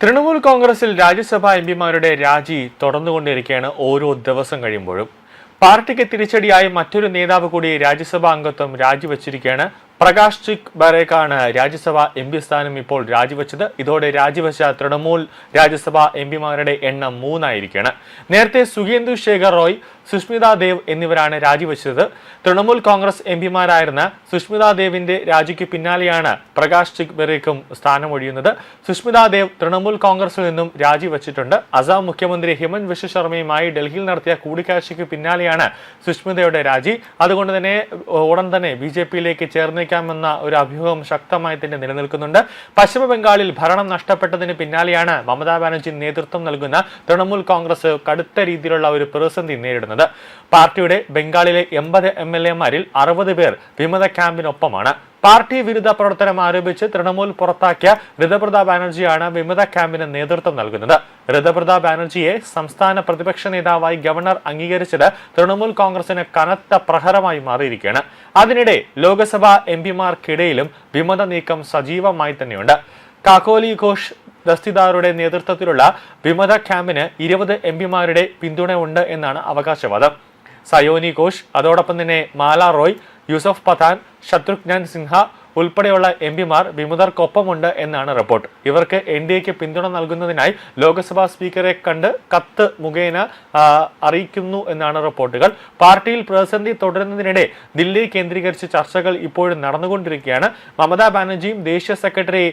തൃണമൂൽ കോൺഗ്രസിൽ രാജ്യസഭാ എംപിമാരുടെ രാജി തുടർന്നുകൊണ്ടിരിക്കുകയാണ് ഓരോ ദിവസം കഴിയുമ്പോഴും. പാർട്ടിക്ക് തിരിച്ചടിയായി മറ്റൊരു നേതാവ് കൂടി രാജ്യസഭാ അംഗത്വം രാജിവെച്ചിരിക്കുകയാണ്. പ്രകാശ് സിംഗ് ബാരേക്കാണ് രാജ്യസഭാ എംപി സ്ഥാനം ഇപ്പോൾ രാജിവെച്ചത്. ഇതോടെ രാജിവെച്ച തൃണമൂൽ രാജ്യസഭാ എംപിമാരുടെ എണ്ണം 3 ആയിരിക്കുകയാണ്. നേരത്തെ സുഖേന്ദു ശേഖർ റോയ്, സുഷ്മിത ദേവ് എന്നിവരാണ് രാജിവെച്ചത്. തൃണമൂൽ കോൺഗ്രസ് എംപിമാരായിരുന്ന സുഷ്മിത ദേവിന്റെ രാജിക്ക് പിന്നാലെയാണ് പ്രകാശ് സിംഗ് ബാരേക്കും സ്ഥാനമൊഴിയുന്നത്. സുഷ്മിത ദേവ് തൃണമൂൽ കോൺഗ്രസിൽ നിന്നും രാജിവെച്ചിട്ടുണ്ട്. അസം മുഖ്യമന്ത്രി ഹിമന്ത് വിശ്വ ശർമ്മയുമായി ഡൽഹിയിൽ നടത്തിയ കൂടിക്കാഴ്ചയ്ക്ക് പിന്നാലെയാണ് സുഷ്മിതയുടെ രാജി. അതുകൊണ്ട് തന്നെ ഉടൻ തന്നെ ബിജെപിയിലേക്ക് ചേർന്നേക്കാമെന്ന ഒരു അഭ്യൂഹം ശക്തമായി തന്നെ നിലനിൽക്കുന്നുണ്ട്. പശ്ചിമ ബംഗാളിൽ ഭരണം നഷ്ടപ്പെട്ടതിന് പിന്നാലെയാണ് മമതാ ബാനർജി നേതൃത്വം നൽകുന്ന തൃണമൂൽ കോൺഗ്രസ് കടുത്ത രീതിയിലുള്ള ഒരു പ്രതിസന്ധി നേരിടുന്നത്. പാർട്ടിയുടെ ബംഗാളിലെ 80 MLA-മാരിൽ 60 പേർ വിമത ക്യാമ്പിനൊപ്പമാണ്. പാർട്ടി വിരുദ്ധ പ്രവർത്തനം ആരോപിച്ച് തൃണമൂൽ പുറത്താക്കിയ ഋതുപ്രത ബാനർജിയാണ് വിമത ക്യാമ്പിന് നേതൃത്വം നൽകുന്നത്. ഋതുപ്രത ബാനർജിയെ സംസ്ഥാന പ്രതിപക്ഷ നേതാവായി ഗവർണർ അംഗീകരിച്ചത് തൃണമൂൽ കോൺഗ്രസിന് കനത്ത പ്രഹരമായി മാറിയിരിക്കുകയാണ്. അതിനിടെ ലോക്സഭാ എംപിമാർക്കിടയിലും വിമത നീക്കം സജീവമായി തന്നെയുണ്ട്. കാക്കോലി ഘോഷ് ദസ്തിദാറുടെ നേതൃത്വത്തിലുള്ള വിമത ക്യാമ്പിന് 20 എംപിമാരുടെ പിന്തുണ ഉണ്ട് എന്നാണ് അവകാശവാദം. സയോനി ഘോഷ്, അതോടൊപ്പം തന്നെ മാല റോയ്, യൂസഫ് പത്താൻ, ശത്രുഘ്നൻ സിൻഹ ഉൾപ്പെടെയുള്ള എംപിമാർ വിമതർക്കൊപ്പമുണ്ട് എന്നാണ് റിപ്പോർട്ട്. ഇവർക്ക് NDAക്ക് പിന്തുണ നൽകുന്നതിനായി ലോക്സഭാ സ്പീക്കറെ കണ്ട് കത്ത് മുഖേന അറിയിക്കുന്നു എന്നാണ് റിപ്പോർട്ടുകൾ. പാർട്ടിയിൽ പ്രതിസന്ധി തുടരുന്നതിനിടെ ദില്ലി കേന്ദ്രീകരിച്ച് ചർച്ചകൾ ഇപ്പോഴും നടന്നുകൊണ്ടിരിക്കുകയാണ്. മമതാ ബാനർജിയും ദേശീയ സെക്രട്ടറി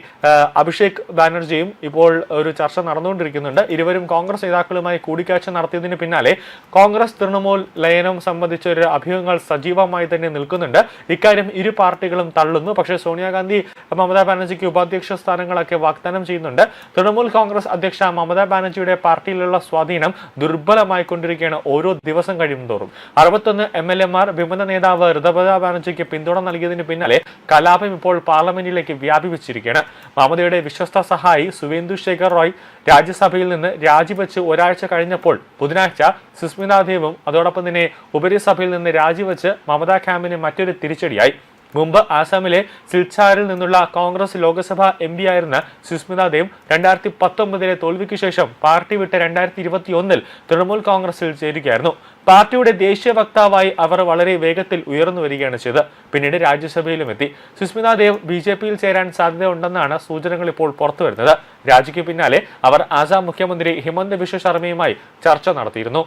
അഭിഷേക് ബാനർജിയും ഇപ്പോൾ ഒരു ചർച്ച നടന്നുകൊണ്ടിരിക്കുന്നുണ്ട്. ഇരുവരും കോൺഗ്രസ് നേതാക്കളുമായി കൂടിക്കാഴ്ച നടത്തിയതിന് പിന്നാലെ കോൺഗ്രസ് തൃണമൂൽ ലയനം സംബന്ധിച്ച ഒരു അഭ്യൂഹങ്ങൾ സജീവമായി തന്നെ നിൽക്കുന്നുണ്ട്. ഇക്കാര്യം ഇരു പാർട്ടികളും തള്ളുന്നു. പക്ഷേ സോണിയാഗാന്ധി മമതാ ബാനർജിക്ക് ഉപാധ്യക്ഷ സ്ഥാനങ്ങളൊക്കെ വാഗ്ദാനം ചെയ്യുന്നുണ്ട്. തൃണമൂൽ കോൺഗ്രസ് അധ്യക്ഷ മമതാ ബാനർജിയുടെ പാർട്ടിയിലുള്ള സ്വാധീനം ദുർബലമായിക്കൊണ്ടിരിക്കുകയാണ് ഓരോ ദിവസം കഴിയുന്തോറും. 61 MLA-മാർ വിമത നേതാവ് ഋതുപ്രത ബാനർജിക്ക് പിന്തുണ നൽകിയതിന് പിന്നാലെ കലാപം ഇപ്പോൾ പാർലമെന്റിലേക്ക് വ്യാപിച്ചിരിക്കുകയാണ്. മമതയുടെ വിശ്വസ്ത സഹായി സുവേന്ദു ശേഖർ റോയ് രാജ്യസഭയിൽ നിന്ന് രാജിവെച്ച് ഒരാഴ്ച കഴിഞ്ഞപ്പോൾ ബുധനാഴ്ച സുസ്മിത ദേവും അതോടൊപ്പം തന്നെ ഉപരിസഭയിൽ നിന്ന് രാജിവെച്ച് മമതാ ക്യാമ്പിന് മറ്റൊരു തിരിച്ചടിയായി. മുമ്പ് ആസാമിലെ സിൽച്ചാറിൽ നിന്നുള്ള കോൺഗ്രസ് ലോക്സഭാ MP ആയിരുന്ന സുസ്മിത ദേവ് 2019 തോൽവിക്ക് ശേഷം പാർട്ടി വിട്ട് 2021 തൃണമൂൽ കോൺഗ്രസിൽ ചേരുകയായിരുന്നു. പാർട്ടിയുടെ ദേശീയ വക്താവായി അവർ വളരെ വേഗത്തിൽ ഉയർന്നു വരികയാണ് ചെയ്തത്. പിന്നീട് രാജ്യസഭയിലും എത്തി. സുസ്മിത ദേവ് BJPയിൽ ചേരാൻ സാധ്യതയുണ്ടെന്നാണ് സൂചനകൾ ഇപ്പോൾ പുറത്തുവരുന്നത്. രാജിക്ക് പിന്നാലെ അവർ ആസാം മുഖ്യമന്ത്രി ഹിമന്ത് വിശ്വ ശർമ്മയുമായി ചർച്ച നടത്തിയിരുന്നു.